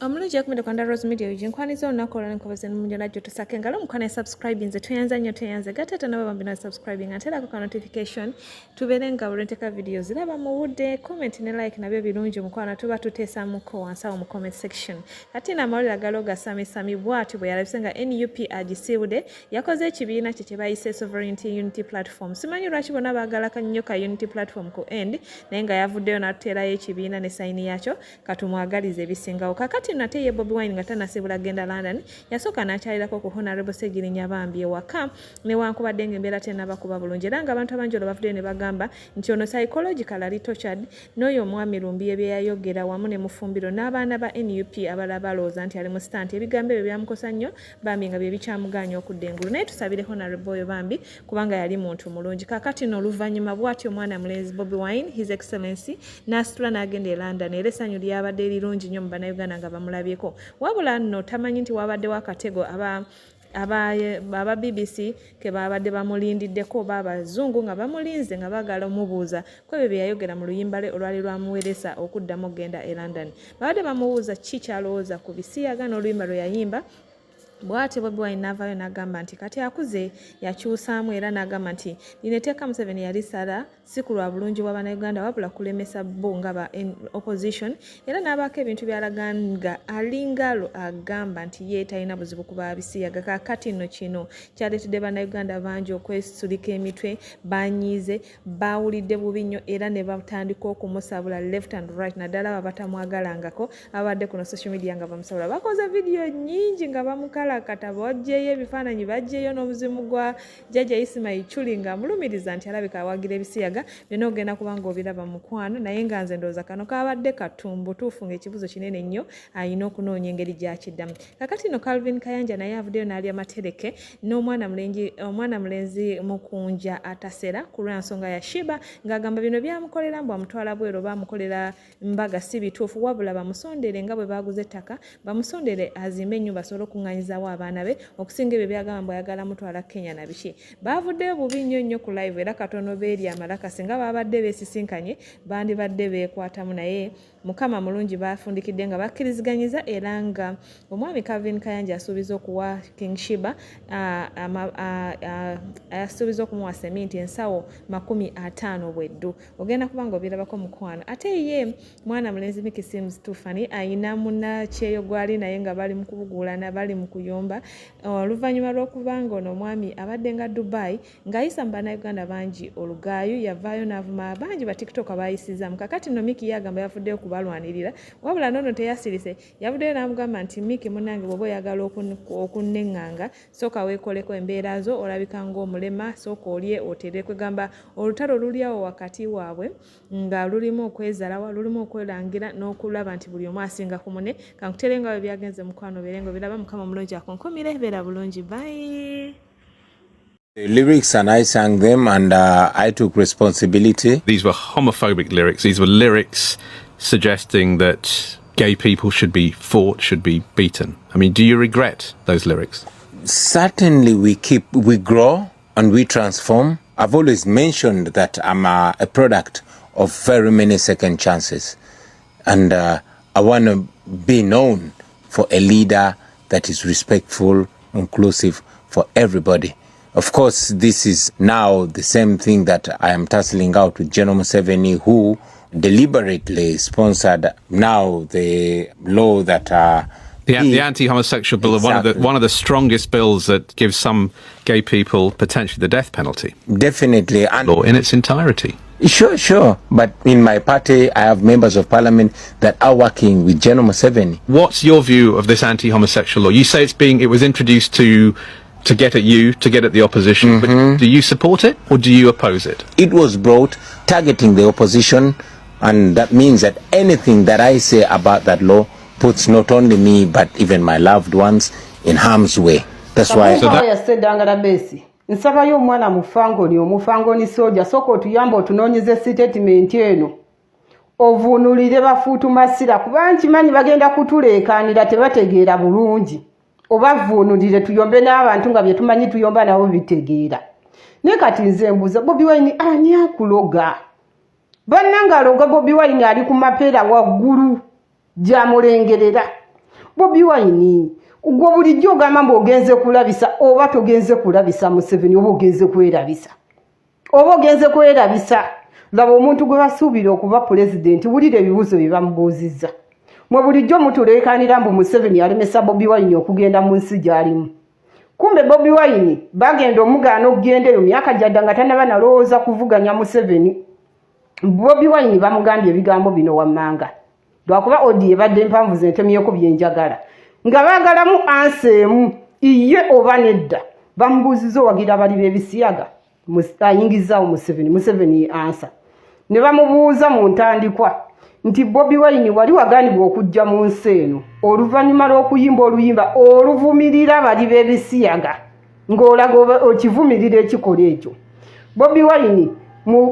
Omulungi yakumira kwanda Rose Media ujinkwaniza olunaku olw'enkobozi n'omunjo najjo tusake ngalo mukwana subscribe nze tuyanza nnyo tuyanze gatata nabo bambi na subscribing antelako ka notification tubeere nga olwenteka video ziraba mu budde comment ne like nabyo birungi mukwana tuba tuteesamuko wansawo mu comment section kati n'amawulire agaloga Summy bw'ati bwe yalabise nga NUP agisiibude yakoze ekibiina kye kye bayise Sovereignty Unity Platform simanyi lwaki bonna baagala nnyo ka Unity Platform ku end naye nga yavuddeyo n'atuteerayo ekibiina ne sayini yakyo katumwagaliza ebisingawo kakati nate ye BobiWine nga tanasibula genda London yasooka n'akyalirako ku Honorable Segirinya Bambi ewaka newankubadde ng'embeera tennaba kuba bulungi era ng'abantu abangi olwo bavuddeyo ne bagamba nti ono psychological ali tortured n'oyo omwami Lumbiye bye yayogera wamu ne Mufumbiro n'abaana ba NUP abalala balowooza nti ali mu stand ebigambo ebyo byamukosa nnyo Bambi nga bye bikyamuganya okudda engulu naye tusabire Honorable oyo Bambi kubanga yali muntu mulungi kakati n'oluvannyuma bw'atyo omwana mulenzi BobiWine His Excellency n'asitula n'agenda e London era essanyu lyabadde lirungi nnyo mu bannayuganda nga bamulabyeko wabula nno tamanyi nti wabadde wakatego aba BBC ke babadde bamulindiddeko babazungu nga bamulinze nga bagala omubuuza kwebyo bye yayogera mu luyimba lwe olwali lwamuweresa okuddamu ogenda e London babadde bamubuuza ki kyalowooza ku bisiyaga n'oluyimba lwe yayimba bw'ati BobiWine n'avaayo n'agamba nti kati akuze yakyusaamu era n'agamba nti lino etteeka Museveni yalisala si ku lwa bulungi bw'Abannayuganda wabula kulemesa bo nga ba opposition era n'abaako ebintu by'alaga nga alingalo agamba nti ye talina buzibu ku babisiyaga kakati nno kino kyaleetedde Bannayuganda bangi okwesulika emitwe banyiize baawulidde bubi nnyo era ne batandika okumusabula left and right naddala babatamwagalangako abadde kuno social media nga bamusabula bakoze vidiyo nnyingi nga bamuka kata bojjeyo ebifaananyi bajjeyo n'obuzimu gwa jjajja Ismail Chuli nga mulumiriza nti alabika awagira ebisiyaga byonna ogenda kubanga obiraba mukwano naye nga nze ndowooza kano kabadde katumbu tuufu ng'ekibuzo kinene nnyo ayina okunoonya engeri gy'akiddamu kakati no Calvin Kayanja naye avuddeyo n'alya matereke n'omwana mulenzi Mukunja atasera ku lwansonga ya Shiba ng'agamba bino byamukolera mbw amutwala bwero bamukolera mbaga si bituufu wabula bamusondere nga bwe baguze ettaka bamusondere azimbe ennyumba asobole okuŋŋanyiza abaana be okusinga ebyo byagamba mbu ayagala mutwala Kenya na biki baavuddeyo bubi nnyo ku live era katono beeri amalaka singa babadde beesisinkanye bandibadde beekwatamu naye Mukama mulungi baafundikidde nga bakkiriziganyiza era nga omwami Calvin Kayanja asuubiza okuwa King Shiba asuubiza okumuwa seminti ensawo 50 bweddu ogenda kubanga obirabako mukwano ate ye mwana mulenzi Mickey Sims Tufani ayina munnakyeyo gwali naye nga bali mu kubuguulana bali mu kuyomba oluvannyuma lw'okubanga ono omwami abadde nga Dubai ng'ayisa mu bannayuganda bangi olugaayo yavaayo n'avuma bangi ba TikTok abayisizaamu kakati no Mickey yagamba yavuddeyo kubalwanirira wabula nono teyasirise yavuddeyo n'amugamba nti Mickey munnange bw'oba oyagala okunneŋŋanga sooka weekoleko embeera zo olabika ng'omulema sooka olye otere kwegamba olutalo luliawo wakati waabwe nga lulimu okwezalawa lulimu okwerangira n'okulaba nti buli omu asinga ku munne kankutere nga bwe byagenze mukwano beerengo biraba Mukama mulungi akonkomire beera bulungi bye. The lyrics and I sang them and I took responsibility. These were homophobic lyrics. These were lyrics suggesting that gay people should be fought, should be beaten. I mean, do you regret those lyrics? Certainly we grow and we transform. I've always mentioned that I'm a product of very many second chances. And I want to be known for a leader that is respectful, inclusive for everybody. Of course, this is now the same thing that I am tussling out with General Museveni, who deliberately sponsored now the law that the anti-homosexual bill, exactly. one of the strongest bills that gives some gay people potentially the death penalty. Definitely, and law in its entirety. Sure. But in my party, I have members of parliament that are working with General Museveni. What's your view of this anti-homosexual law? You say it was introduced to get at you, to get at the opposition, but do you support it or do you oppose it? It was brought targeting the opposition, and that means that anything that I say about that law puts not only me but even my loved ones in harm's way. That's why. Nsaba yo mwana mufangoni soja soko otuyamba otunoonyeze statement eno ovunulire bafuutu masira kubangi manyi bagenda kutuleekaanira tebategeera bulungi obavunulire tuyombe n'abantu nga bye tumanyi tuyomba nabo bitegeera ne kati nze mbuuza BobiWine ani akuloga bannanga aloga BobiWine ali ku mapeera waggulu gyamulengerera BobiWine gwe bulijjo ogamba mbu ogenze kulabisa oba togenze kulabisa Museveni oba ogenze kwerabisa laba omuntu gwe basuubira okuba pulezidenti wulira ebibuuzo bye bamubuuzizza mwe bulijjo mutuleekanira mbu Museveni alemesa BobiWine okugenda mu nsi gy'alimu kumbe BobiWine bagenda omugaana okugenda eyo myaka gyadda nga tannaba nalowooza kuvuganya Museveni BobiWine bamugambye ebigambo bino wammanga lwakuba odi ebadde empanvu zentemyeko byenjagala nga baagalamu ansa emu iye oba nedda bamubuuziza owagira bali b'ebisiyaga ayingizaawo Museveni ansa ne bamubuuza mu ntandikwa nti BobiWine wali wagaanibwa okujja mu nsi eno oluvannyuma lw'okuyimba oluyimba oluvumirira bali b'ebisiyaga ng'olaga okivumirira ekikola ekyo BobiWine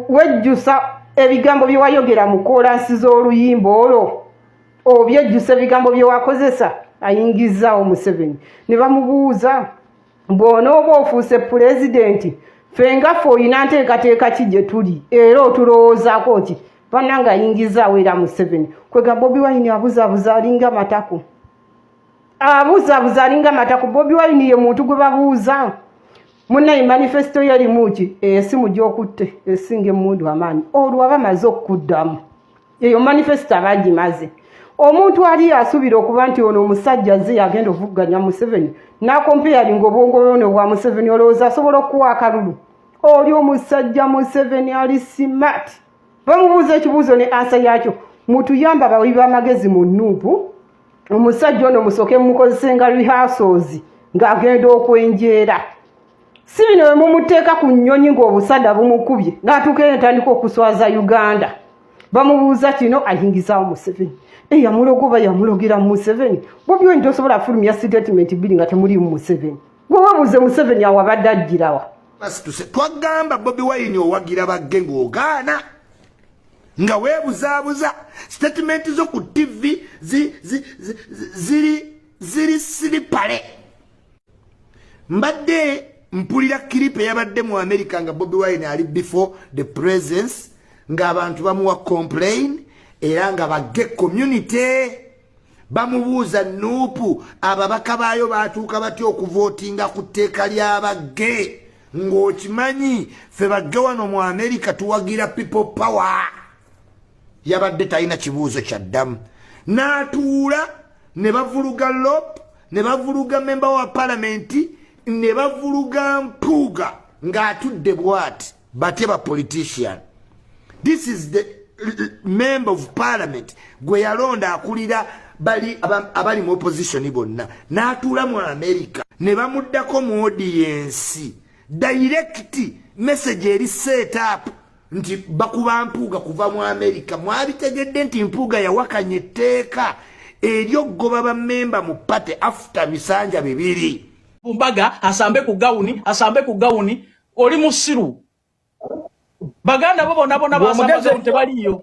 wejjusa ebigambo bye wayogera mu koolansi z'oluyimba olwo obyejjusa ebigambo bye wakozesa ayingizaawo Museveni ne bamubuuza bw'onooba ofuuse pulezidenti ffe ngaffe olina nteekateeka ki gye tuli era otulowoozaako ki bannanga ayingizaawo era Museveni kwega BobiWine abuzaabuza alinga matako BobiWine ye muntu gwe babuuza munnaye manifesto yalimu ki esimu gy'okutte esinga emmundu amaanyi olwo aba maze okuddamu eyo manifesto abagimaze omuntu ali asuubira okuba nti ono omusajja ze yagenda okuvuganya Museveni n'akompeyalinga obwongo bwone bwa Museveni olowooza asobola okuwa akalulu oli omusajja Museveni ali smart bamubuuza ekibuuzo ne ansa yakyo mutuyamba bawi b'amagezi mu nuupu omusajja ono musooke mumukozesenga rehearsals ng'agenda okwenjeera si bino we mumuteeka ku nnyonyi ng'obusada bumukubye n'atuuka entandika okuswaza Uganda bamubuuza kino ayingizaawo Museveni yamulogoba yamulogera Museveni BobiWine tosobola fulumya statement bbiri nga temuli mu Museveni gwe weebuuze Museveni awabadde ajjirawa twagamba BobiWine owagira bagge ng'ogaana nga weebuzaabuza statement zo ku TV ziri siripale mbadde mpulira kiripe yabadde mu America nga BobiWine ali before the presence ng'abantu bamuwa complain era nga bagge community bamubuuza nuupu ababaka baayo baatuuka batya okuvootinga ku tteeka ly'abagge ng'okimanyi ffe bagge wano mu America tuwagira people power yabadde talina kibuuzo kyaddamu n'atuula ne bavuluga lop ne bavuluga member wa palamenti ne bavuluga mpuuga ng'atudde bw'ati bate ba politician. This is the member of parliament gwe yalonda akulira abali mu opposition bonna n'atuula mu America ne bamuddako mu audience direct message eri set up nti bakuba mpuuga kuva mu America mwabitegedde nti mpuuga yawakanya etteeka eryogoba bammemba mu pate after bisanja bibiri Mbaga asambe ku gawuni oli musiru baganda bo bona basambaze tebaliyo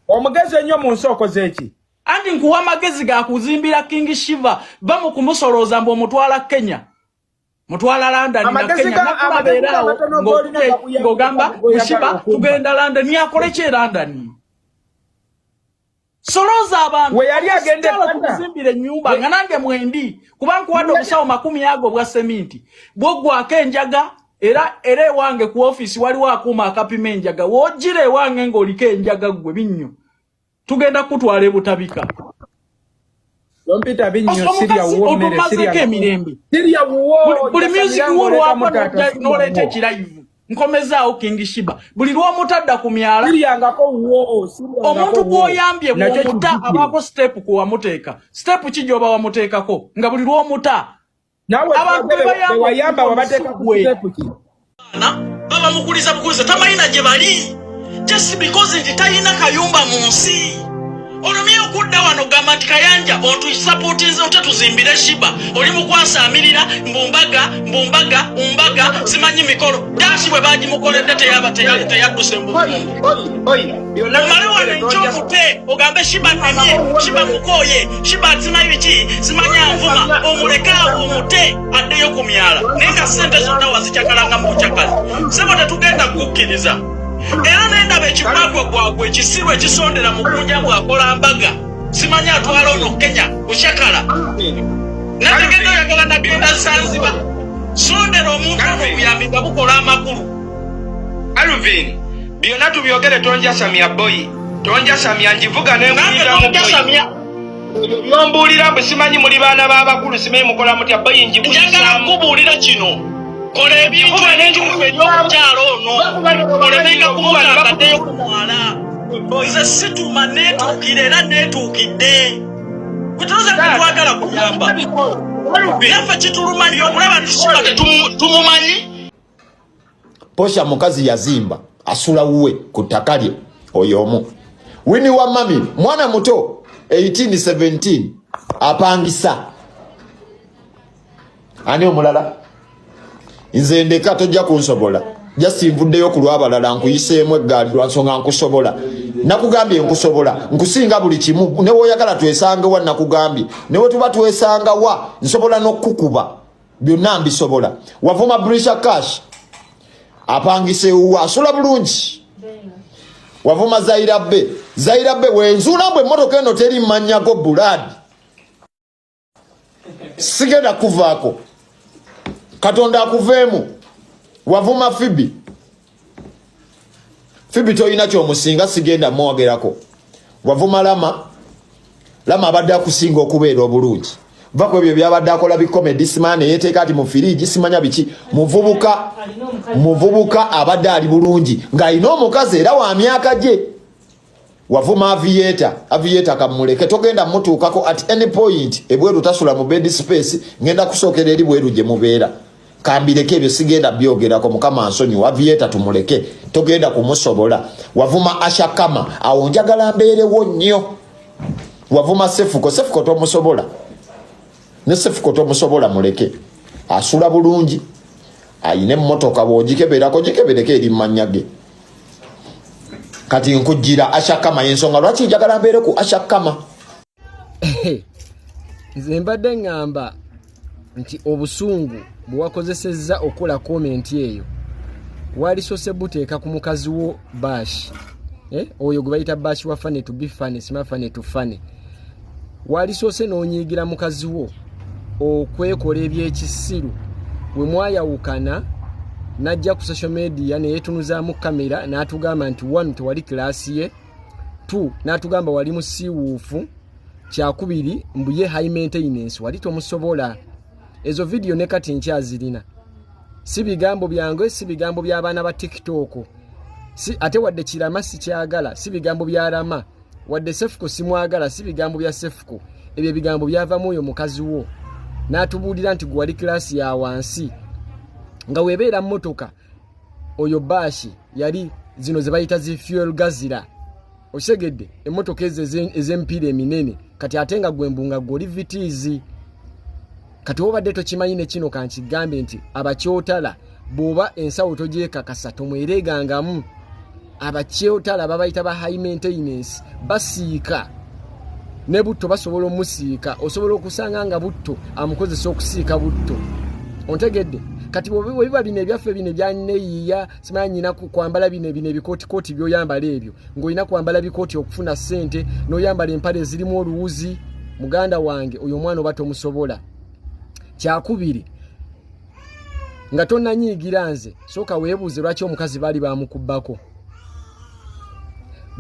omugezi ennyo mu nsoko zeki andi nkuwa amagezi ga kuzimbira King Shiva bamu kumusoloza mbo mutwala Kenya mutwala London na Kenya nakubabeerawo ngogamba Shiva tugenda London yakole kye London soloza abantu we yali agende kuzimbira nyumba nga nange mwendi kubanku wado obusawo 10 yago bwa seminti bwogwa akenjaga era wange ku office wali wakuma akapima enjaga wojire wange ngolike enjaga gwe binnyo tugenda kutwala butabika Lompita binyo siria wo mere siria wo buli music wo wapata nolete live nkomezaawo King Shiba buli lwo mutadda ku myala siriangako wo omuntu gwoyambye mu muta abako step ku wamuteeka step kijoba wamuteekako nga buli lwo muta nawe bayamba wabateeka ku step ki baba mukuliza tamayina gye bali just because nti talina kayumba mu nsi olumye okudda wano gamba nti Kayanja ontusupportinze otetuzimbire Shiba oli mukwasamirira mbumbaga simanyi mikolo dashi bwe bagimukoledde teyadduse omale wano enkyokute ogambe Shiba nemye Shiba mukoye Shiba simanyi biki simanyi anvuma omulekaawo omute addeyo ku myala naye nga ssente zonna wazicyakalanga mu bucakali sebo tetugenda kukkiriza era nendaba ekikwago gwagwe ekisiru ekisondera Mukunja bwakola mbaga simanya atwala ono Kenya ushakala nategeka yagala nagenda Zanzibar sondera omuntu okuyambika bukola amakulu Alvin byonna tubyogere tonja Samia boy tonja Samia njivuga n'empulira mu boy byombuulira mbu simanyi muli baana b'abakulu simanyi mukola mutya boy njivuga njagala kubuulira kino kola ebintu ebintu ebyokukyalo ono olemenga kumukakaddeyo kumwala nze situma neetuukire era neetuukidde kutuuza tetwagala kuyamba naffe kituluma byomulaba tusula tumumanyi Posha mukazi yazimba asula uwe kutaka lye oyo omu Wini wa mami mwana muto 18-17 apangisa ani omulala nze ndeka tojja kunsobola jasimvuddeyo ku lwabalala nkuyiseemu eggaali lwansonga nkusobola nakugambye nkusobola nkusinga buli kimu ne woyagala twesange wa nakugambye ne we tuba twesanga wa nsobola n'okkukuba byonna mbisobola wavuma Brisha Cash apangise uwa asula bulungi wavuma Zaira be wenzula mbwe motoka eno teri manyako buladi sigenda kuvaako Katonda akuveemu wavuma Fibi toyina ky'omusinga sigenda mwogerako wavuma Lama abadde akusinga okubeera obulungi vako ebyo byabadde akola bikomedi simane yeteeka ati mu firiji simanya biki muvubuka abadde ali bulungi ng'alina omukazi era wa myaka gye wavuma aviator kamuleke togenda mutuukako at any point ebweru tasula mu bed space ngenda kusookera eri bweru gye mubeera kambireke ebyo sigenda byogerako mukama nsonyi aviator tumuleke togenda kumusobola wavuma Ashakama awo njagala mbeerewo nnyo wavuma Sefuko tomusobola ne Sefuko tomusobola muleke asula bulungi ayine mmotoka bwogikeberako gikebereke eri manyage kati nkujira Ashakama yensonga lwaki njagala mbeere ku Ashakama nze mbadde ngamba nti obusungu bwakozesezza okola comment eyo wali sose buteeka ku mukazi wo Bash oyo gwe bayita Bash wa fane to be funny sima fane to funny wali sose n'onyiigira mukazi wo okwekola ebyekisiru we mwayawukana najja ku social media ne yetunuzaamu kamera n'atugamba nti 1 tewali klasi ye 2 n'atugamba wali musiiwuufu kyakubiri mbuye high maintenance wali tomusobola ezo video ne kati nkyazirina si bigambo byange si bigambo by'abaana ba TikTok si ate wadde kirama si kyagala si bigambo bya Rama wadde Sefuko simwagala si bigambo bya Sefuko ebyo bigambo byava mu oyo mukazi wo n'atubuulira nti gwali klasi ya wansi nga webeera mmotoka oyo Bashi yali zino ze bayita zi fuel gazira osegedde emmotoka ez'empiira eminene kati ate nga gwembunga gwoli vitiizi kati obadde tokimanyi ne kino kankigambe nti abakyotala bw'oba ensawo togyekakasa tomweregangamu abakyotala babayita ba high maintenance basiika ne butto basobola omusiika osobola okusanga nga butto amukozesa okusiika butto ontegedde kati bwebiba bino ebyaffe bino ebyanneeyiya simanyi nyina kwambala bino ebikooti byoyambala ebyo ng'olina kwambala bikooti okufuna ssente n'oyambala empale ezirimu oluwuzi muganda wange oyo omwana oba tomusobola kyakubiri nga tonnanyiigira nze sooka weebuuze lwaki omukazi baali bamukubbako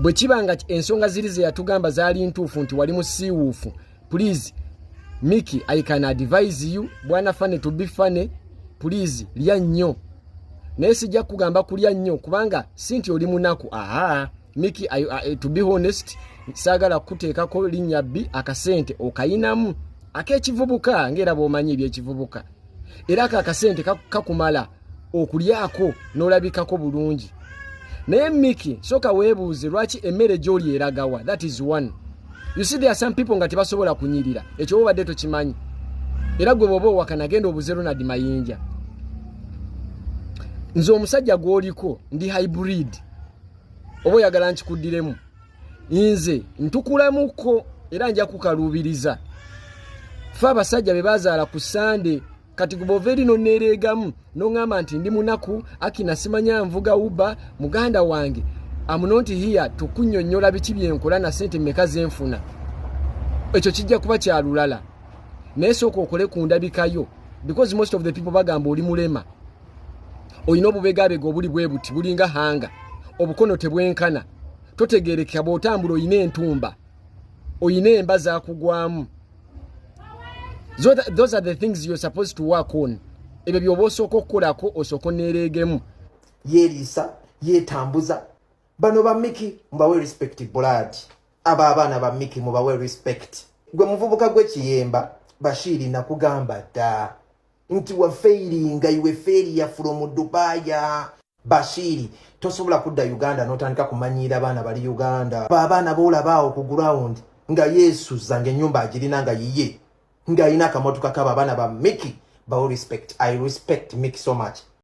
bwe kiba nga ensonga ziri ze yatugamba zaali ntuufu nti wali musiiwuufu please Mickey I can advise you bwana fane to be funny please lya nnyo naye sijja kugamba kulya nnyo kubanga si nti oli munaku Mickey to be honest saagala kuteekako linnya bbi akasente okayinamu ak'ekivubuka ng'era bw'omanyi ebyekivubuka era akasente kakumala okulyako n'olabikako bulungi naye Mickey soka weebuuze lwaki emmere gy'oli eragawa that is one you see there are some people nga tebasobola kunyirira ekyo obadde tokimanyi era gwe bw'oba owakana genda obuze Ronald Mayinja nze omusajja gw'oliko ndi hybrid oba oyagala nkikuddiremu nze ntukulamuko era nja kukaluubiriza fe abasajja be bazaala ku Sande kati gubova eri noneereegamu n'oŋŋamba nti ndi munaku akina simanya nvuga uba muganda wange amunonti hiya tukunnyonnyola biki byenkola na ssente mmeka zenfuna ekyo kijja kuba kyalulala naye sooka okole ku ndabikayo because most of the people bagamba oli mulema olina obubegabega obuli bwe buti bulinga hanga obukono tebwenkana totegerekeka bw'otambula oyina entumba oyina emba zakugwamu. Those are the things you're supposed to work on. Ebyo byoba osooka okukolako osooka oneereegemu. Yeeriisa yeetambuza bano ba Mickey mubawe respect blood aba abaana ba Mickey mubawe respect. Gwe muvubuka gw'ekiyemba Bashiri nakugamba dda nti wa failing iwe failure from Dubai. Bashiri tosobola kudda Uganda n'otandika kumanyira abaana bali Uganda abaana boolabaawo ku ground nga Yesu zange nyumba agirina nga yiye nga ina akamotoka kaba abaana ba Mickey bawo respect. I respect Mickey so much.